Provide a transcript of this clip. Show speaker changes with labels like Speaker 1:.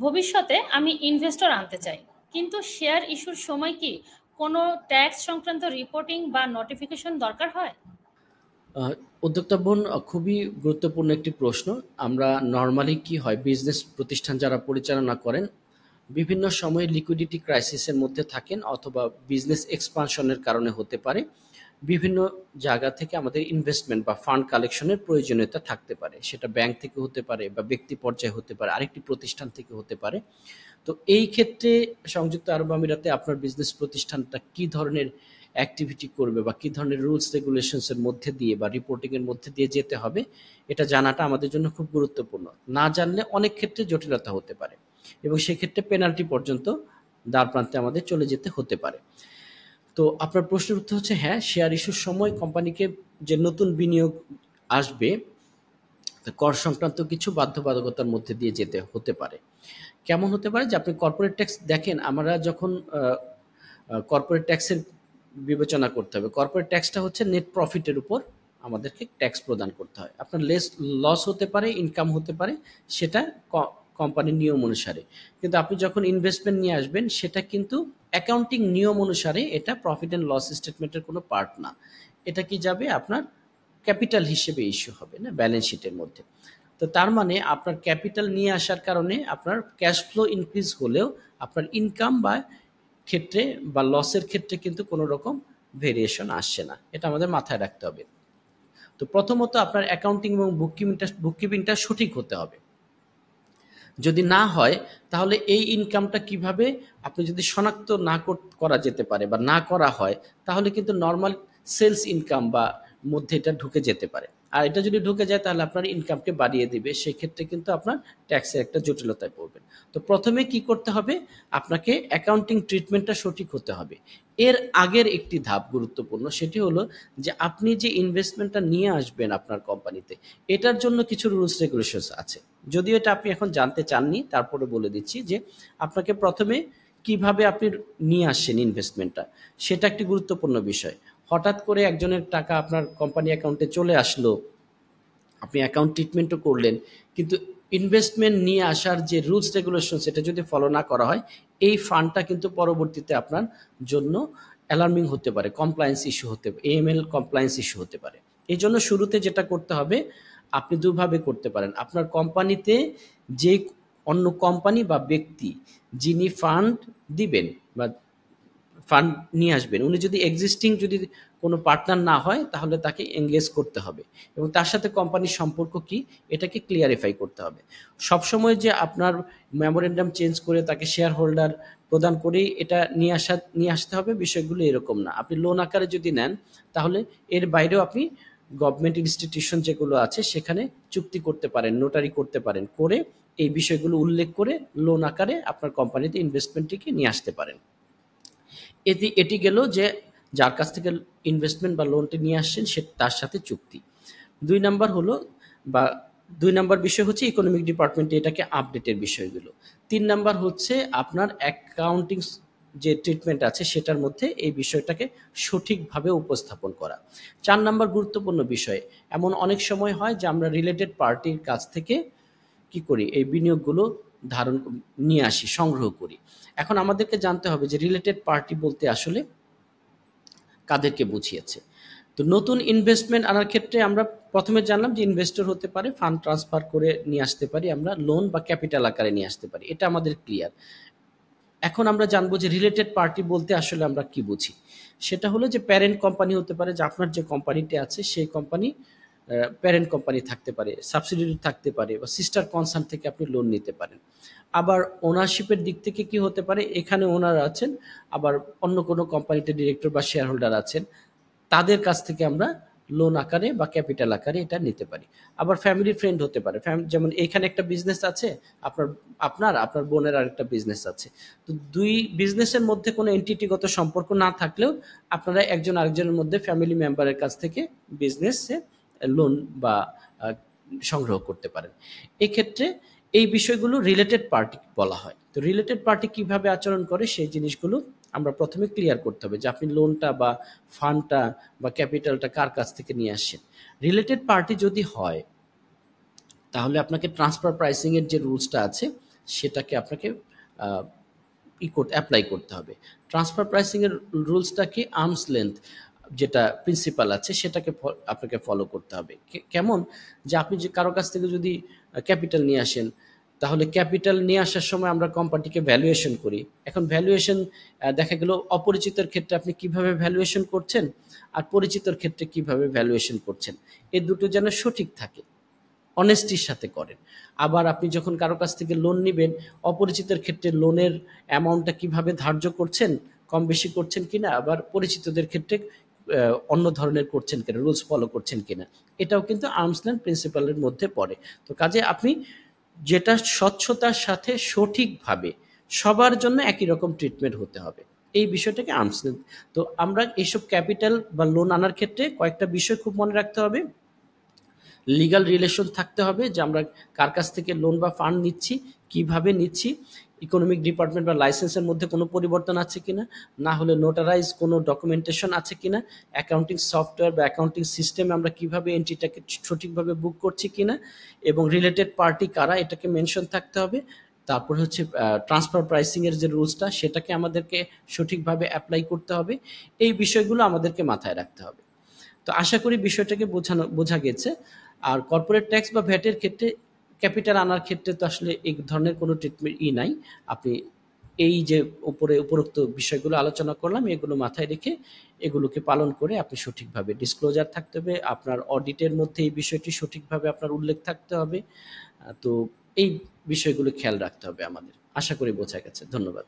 Speaker 1: ভবিষ্যতে আমি ইনভেস্টর আনতে চাই, কিন্তু শেয়ার ইস্যুর সময় কি কোনো ট্যাক্স সংক্রান্ত রিপোর্টিং বা নোটিফিকেশন দরকার হয়?
Speaker 2: আহ, উদ্যোক্তা বোন, খুবই গুরুত্বপূর্ণ একটি প্রশ্ন। আমরা নর্মালি কি হয়, বিজনেস প্রতিষ্ঠান যারা পরিচালনা করেন বিভিন্ন সময়ে লিকুইডিটি ক্রাইসিসের মধ্যে থাকেন, অথবা বিজনেস এক্সপানশনের কারণে হতে পারে বিভিন্ন জায়গা থেকে আমাদের ইনভেস্টমেন্ট বা ফান্ড কালেকশনের প্রয়োজনীয়তা থাকতে পারে। সেটা ব্যাংক থেকে হতে পারে বা ব্যক্তি পর্যায়ে হতে পারে, আরেকটি প্রতিষ্ঠান থেকে হতে পারে। তো এই ক্ষেত্রে সংযুক্ত আরব আমিরাতে আপনার বিজনেস প্রতিষ্ঠানটা কি ধরনের অ্যাক্টিভিটি করবে বা কি ধরনের রুলস রেগুলেশনস এর মধ্যে দিয়ে বা রিপোর্টিং এর মধ্যে দিয়ে যেতে হবে, এটা জানাটা আমাদের জন্য খুব গুরুত্বপূর্ণ। না জানলে অনেক ক্ষেত্রে জটিলতা হতে পারে এবং সেক্ষেত্রে পেনাল্টি পর্যন্ত দ্বার প্রান্তে আমাদের চলে যেতে হতে পারে। তো আপনার প্রশ্নের উত্তর হচ্ছে হ্যাঁ, শেয়ার ইস্যুর সময় কোম্পানিকে যে নতুন বিনিয়োগ আসবে, তা কর সংক্রান্ত কিছু বাধ্যবাধকতার মধ্যে দিয়ে যেতে হতে পারে। কেমন হতে পারে যে আপনি কর্পোরেট ট্যাক্স দেখেন, আমরা যখন কর্পোরেট ট্যাক্সের বিবেচনা করতে হবে। কর্পোরেট ট্যাক্সটা হচ্ছে নেট প্রফিটের উপর আমাদেরকে ট্যাক্স প্রদান করতে হয়। আপনার লস হতে পারে, ইনকাম হতে পারে, সেটা কোম্পানির নিয়ম অনুসারে। কিন্তু আপনি যখন ইনভেস্টমেন্ট নিয়ে আসবেন, সেটা কিন্তু অ্যাকাউন্টিং নিয়ম অনুসারে এটা প্রফিট অ্যান্ড লস স্টেটমেন্টের কোনো পার্ট না। এটা কি যাবে আপনার ক্যাপিটাল হিসেবে ইস্যু হবে না ব্যালেন্স শিটের মধ্যে। তো তার মানে আপনার ক্যাপিটাল নিয়ে আসার কারণে আপনার ক্যাশ ফ্লো ইনক্রিজ হলেও আপনার ইনকাম বা ক্ষেত্রে বা লসের ক্ষেত্রে কিন্তু কোনো রকম ভেরিয়েশন আসছে না। এটা আমাদের মাথায় রাখতে হবে। তো প্রথমত আপনার অ্যাকাউন্টিং এবং বুককিপিংটা সঠিক হতে হবে। যদি না হয়, তাহলে এই ইনকামটা কিভাবে আপনি যদি শনাক্ত না করা যেতে পারে বা না করা হয়, তাহলে কিন্তু নর্মাল সেলস ইনকাম বা মধ্যে এটা ঢুকে যেতে পারে। আর এটা যদি ঢুকে যায়, তাহলে আপনার ইনকামকে বাড়িয়ে দিবে, সেক্ষেত্রে কিন্তু আপনার ট্যাক্সের একটা জটিলতায় পড়বেন। তো প্রথমে কি করতে হবে, আপনাকে অ্যাকাউন্টিং ট্রিটমেন্টটা সঠিক হতে হবে। এর আগের একটি ধাপ গুরুত্বপূর্ণ, সেটি হলো যে আপনি যে ইনভেস্টমেন্টটা নিয়ে আসবেন আপনার কোম্পানিতে, এটার জন্য কিছু রুলস রেগুলেশনস আছে। যদিও এটা আপনি এখন জানতে চাননি, তারপরে বলে দিচ্ছি যে আপনাকে প্রথমে কিভাবে আপনি নিয়ে আসছেন ইনভেস্টমেন্টটা, সেটা একটি গুরুত্বপূর্ণ বিষয়। হঠাৎ করে একজনের টাকা আপনার কোম্পানি অ্যাকাউন্টে চলে আসলো, আপনি অ্যাকাউন্ট ট্রিটমেন্টও করলেন, কিন্তু ইনভেস্টমেন্ট নিয়ে আসার যে রুলস রেগুলেশন সেটা যদি ফলো না করা হয়, এই ফান্ডটা কিন্তু পরবর্তীতে আপনার জন্য অ্যালার্মিং হতে পারে, কমপ্লায়েন্স ইস্যু হতে পারে, এএমএল কমপ্লায়েন্স ইস্যু হতে পারে। এই জন্য শুরুতে যেটা করতে হবে, আপনি দুভাবে করতে পারেন। আপনার কোম্পানিতে যে অন্য কোম্পানি বা ব্যক্তি যিনি ফান্ড দিবেন বা ফান্ড নিয়ে আসবেন, উনি যদি এক্সিস্টিং যদি কোনো পার্টনার না হয়, তাহলে তাকে এঙ্গেজ করতে হবে এবং তার সাথে কোম্পানির সম্পর্ক কি, এটাকে ক্লিয়ারিফাই করতে হবে। সবসময় যে আপনার মেমোরেন্ডাম চেঞ্জ করে তাকে শেয়ার হোল্ডার প্রদান করেই এটা নিয়ে আসতে হবে, বিষয়গুলো এরকম না। আপনি লোন আকারে যদি নেন, তাহলে এর বাইরেও আপনি গভর্নমেন্ট ইনস্টিটিউশন যেগুলো আছে সেখানে চুক্তি করতে পারেন, নোটারি করতে পারেন, করে এই বিষয়গুলো উল্লেখ করে লোন আকারে আপনার কোম্পানিতে ইনভেস্টমেন্টটিকে নিয়ে আসতে পারেন। এটি গেল যে যার কাছ থেকে ইনভেস্টমেন্ট বা লোনটি নিয়ে আসছেন সে তার সাথে চুক্তি। ২ নাম্বার হলো বা ২ নাম্বার বিষয় হচ্ছে ইকোনমিক ডিপার্টমেন্টে এটাকে আপডেটের বিষয়গুলো। ৩ নাম্বার হচ্ছে আপনার অ্যাকাউন্টিং যে ট্রিটমেন্ট আছে সেটার মধ্যে এই বিষয়টাকে সঠিকভাবে উপস্থাপন করা। ৪ নাম্বার গুরুত্বপূর্ণ বিষয়, এমন অনেক সময় হয় যে আমরা রিলেটেড পার্টির কাছ থেকে কি করি, এই বিনিয়োগগুলো ধারণ নিয়ে আসি, সংগ্রহ করি। এখন আমাদেরকে জানতে হবে যে রিলেটেড পার্টি বলতে আসলে কাদেরকে বুঝিয়েছে। তো নতুন ইনভেস্টমেন্ট আনার ক্ষেত্রে আমরা প্রথমে জানলাম যে ইনভেস্টর হতে পারে, ফান্ড ট্রান্সফার করে নিয়ে আসতে পারি, আমরা লোন বা ক্যাপিটাল আকারে নিয়ে আসতে পারি, এটা আমাদের ক্লিয়ার। এখন আমরা জানবো যে রিলেটেড পার্টি বলতে আসলে আমরা কি বুঝি। সেটা হলো যে প্যারেন্ট কোম্পানি হতে পারে, যে আপনার যে কোম্পানিটি আছে সেই কোম্পানি প্যারেন্ট কোম্পানি থাকতে পারে, সাবসিডিয়ারি থাকতে পারে, বা সিস্টার কনসার্ন থেকে আপনি লোন নিতে পারেন। আবার ওনারশিপের দিক থেকে কি হতে পারে, এখানে ওনার আছেন, আবার অন্য কোনো কোম্পানিতে ডিরেক্টর বা শেয়ার হোল্ডার আছেন, তাদের কাছ থেকে আমরা লোন আকারে বা ক্যাপিটাল আকারে এটা নিতে পারি। আবার ফ্যামিলি ফ্রেন্ড হতে পারে, যেমন এখানে একটা বিজনেস আছে, আপনার আপনার বোনের আরেকটা বিজনেস আছে। তো দুই বিজনেসের মধ্যে কোনো এন্টিটিগত সম্পর্ক না থাকলেও আপনারা একজন আরেকজনের মধ্যে ফ্যামিলি মেম্বারের কাছ থেকে বিজনেসে লোন বা আহ, সংগ্রহ করতে পারেন। এক্ষেত্রে এই বিষয়গুলো রিলেটেড পার্টি বলা হয়। তো রিলেটেড পার্টি কিভাবে আচরণ করে সেই জিনিসগুলো আমরা প্রথমে ক্লিয়ার করতে হবে, যে আপনি লোনটা বা ফান্ডটা বা ক্যাপিটালটা কার কাছ থেকে নিয়ে আসছেন। রিলেটেড পার্টি যদি হয়, তাহলে আপনাকে ট্রান্সফার প্রাইসিং এর যে রুলসটা আছে সেটাকে আপনাকে অ্যাপ্লাই করতে হবে। ট্রান্সফার প্রাইসিংয়ের রুলসটা কি, আর্মস লেন্থ যেটা প্রিন্সিপাল আছে সেটাকে আপনাকে ফলো করতে হবে। কেমন, যে আপনি যে কারো কাছ থেকে যদি ক্যাপিটাল নিয়ে আসেন, তাহলে ক্যাপিটাল নিয়ে আসার সময় আমরা কোম্পানিকে ভ্যালুয়েশন করি। এখন ভ্যালুয়েশন দেখা গেল অপরিচিতর ক্ষেত্রে আপনি কিভাবে ভ্যালুয়েশন করছেন আর পরিচিতর ক্ষেত্রে কিভাবে ভ্যালুয়েশন করছেন, এই দুটো যেন সঠিক থাকে, অনেস্টির সাথে করেন। আবার আপনি যখন কারো কাছ থেকে লোন নিবেন, অপরিচিতের ক্ষেত্রে লোনের অ্যামাউন্টটা কিভাবে ধার্য করছেন, কম বেশি করছেন কিনা, আবার পরিচিতদের ক্ষেত্রে অন্য ধরনের করছেন কিনা, রুলস ফলো করছেন কিনা, এটাও কিন্তু আর্মস লেন্থ প্রিন্সিপালের মধ্যে পড়ে। তো কাজে আপনি যেটা স্বচ্ছতার সাথে সঠিকভাবে সবার জন্য একই রকম ট্রিটমেন্ট হতে হবে, এই বিষয়টাকে আর্মস লেন্থ। তো আমরা এইসব ক্যাপিটাল বা লোন আনার ক্ষেত্রে কয়েকটা বিষয় খুব মনে রাখতে হবে। লিগ্যাল রিলেশন থাকতে হবে, যে আমরা কার কাছ থেকে লোন বা ফান্ড নিচ্ছি, কিভাবে নিচ্ছি, ইকোনমিক ডিপার্টমেন্ট বা লাইসেন্সের মধ্যে কোনো পরিবর্তন আছে কিনা, না হলে নোটারাইজ কোনো ডকুমেন্টেশন আছে কিনা, অ্যাকাউন্টিং সফটওয়্যার বা অ্যাকাউন্টিং সিস্টেমে আমরা কিভাবে এন্ট্রিটাকে সঠিকভাবে বুক করছি কিনা, এবং রিলেটেড পার্টি কারা এটাকে মেনশন থাকতে হবে। তারপর হচ্ছে ট্রান্সফার প্রাইসিংয়ের যে রুলসটা সেটাকে আমাদেরকে সঠিকভাবে অ্যাপ্লাই করতে হবে। এই বিষয়গুলো আমাদেরকে মাথায় রাখতে হবে। তো আশা করি বিষয়টাকে বোঝা গেছে। আর কর্পোরেট ট্যাক্স বা ভ্যাটের ক্ষেত্রে ক্যাপিটাল আনার ক্ষেত্রে তো আসলে এই ধরনের কোনো ট্রিটমেন্ট নাই। আপনি এই যে উপরোক্ত বিষয়গুলো আলোচনা করলাম, এগুলো মাথায় রেখে এগুলোকে পালন করে আপনি সঠিকভাবে ডিসক্লোজার থাকতে হবে, আপনার অডিটের মধ্যে এই বিষয়টি সঠিকভাবে আপনার উল্লেখ থাকতে হবে। তো এই বিষয়গুলো খেয়াল রাখতে হবে আমাদের। আশা করি বোঝা গেছে। ধন্যবাদ।